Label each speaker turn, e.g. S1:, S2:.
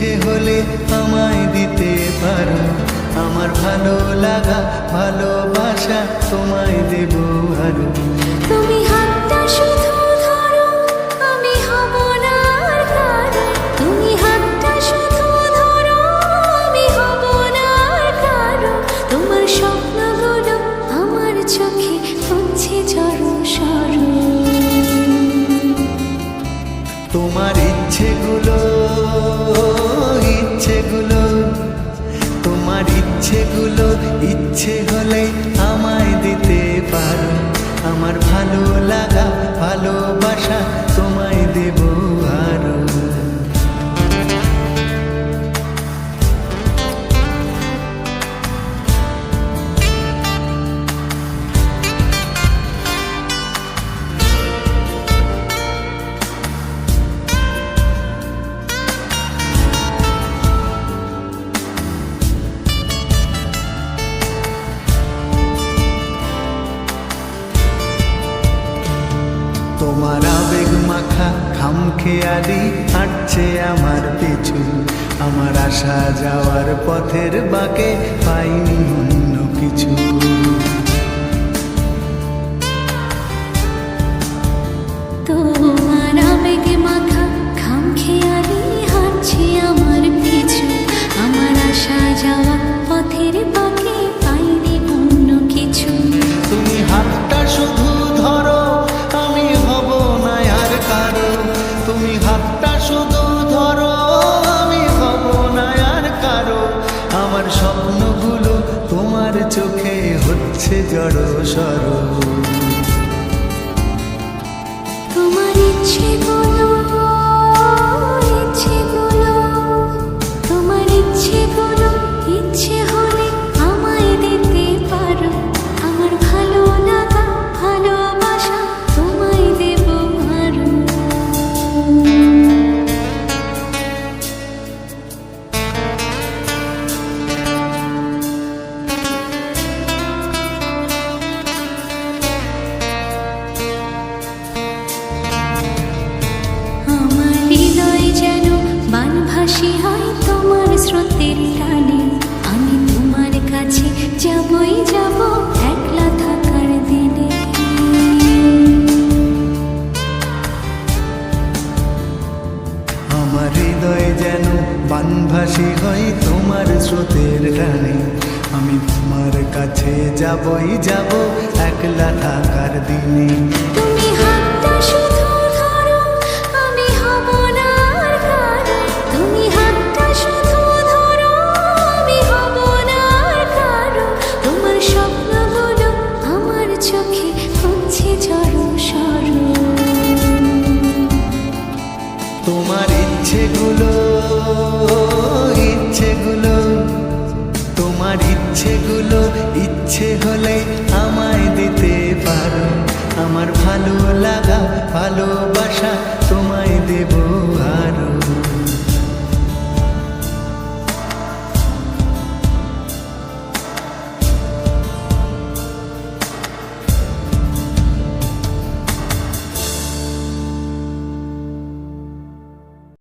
S1: ইচ্ছে হলে আমায় দিতে পারো, আমার ভালো লাগা ভালোবাসা তোমায় দেব আরো।
S2: তুমি হাতটা শুধু ধরো, আমি হব না আর কারো। তুমি হাতটা শুধু ধরো, আমি হব না আর কারো। তোমার স্বপ্নগুলো আমার চোখে হচ্ছে ঝড়ো সরো।
S1: তোমার ইচ্ছেগুলো তোমার ইচ্ছেগুলো ইচ্ছে হলে আমায় দিতে পারো, আমার ভালো লাগা ভালোবাসা তোমায় দেব আরো। তোমার আবেগ মাখা খামখেয়ালি হাঁটছে আমার পিছু, আমার আসা যাওয়ার পথের বাঁকে পাইনি অন্য কিছু।
S2: তোমার আবেগ মাখা খামখেয়ালি হাঁটছে আমার পিছু, আমার আসা যাওয়া পথের বাঁকে পাইনি অন্য কিছু।
S1: তুমি হাতটা শুধু ধরো, আমি হব না আর কারো। তুমি হাতটা শুধু ধরো, আমি হব না আর কারো। আমার স্বপ্নগুলো তোমার চোখে হচ্ছে জড়ো সরো।
S2: তোমার ইচ্ছেগুলো তোমার ইচ্ছেগুলো ইচ্ছে হলে আমায় দিতে পারো, আমার ভালো লাগা ভালোবাসা তোমায় দেব আরো। আমার হৃদয় যেন বানভাসী হয় তোমার স্রোতের টানে, আমি তোমার কাছে যাবই যাব একলা থাকার দিনে।
S1: আমার হৃদয় যেন বানভাসী হয় তোমার স্রোতের টানে, আমি তোমার কাছে যাবই যাব একলা থাকার দিনে।
S2: তুমি হাতটা শুধু ধরো, আমি হব না আর কারো। তুমি হাতটা শুধু ধরো, আমি হব না আর কারো। তোমার স্বপ্নগুলো আমার চোখে হচ্ছে ঝড়ো সরো।
S1: তোমার ইচ্ছেগুলো তোমার ইচ্ছেগুলো ইচ্ছে হলে আমায় দিতে পারো, আমার ভালো লাগা ভালোবাসা তোমায় দেব।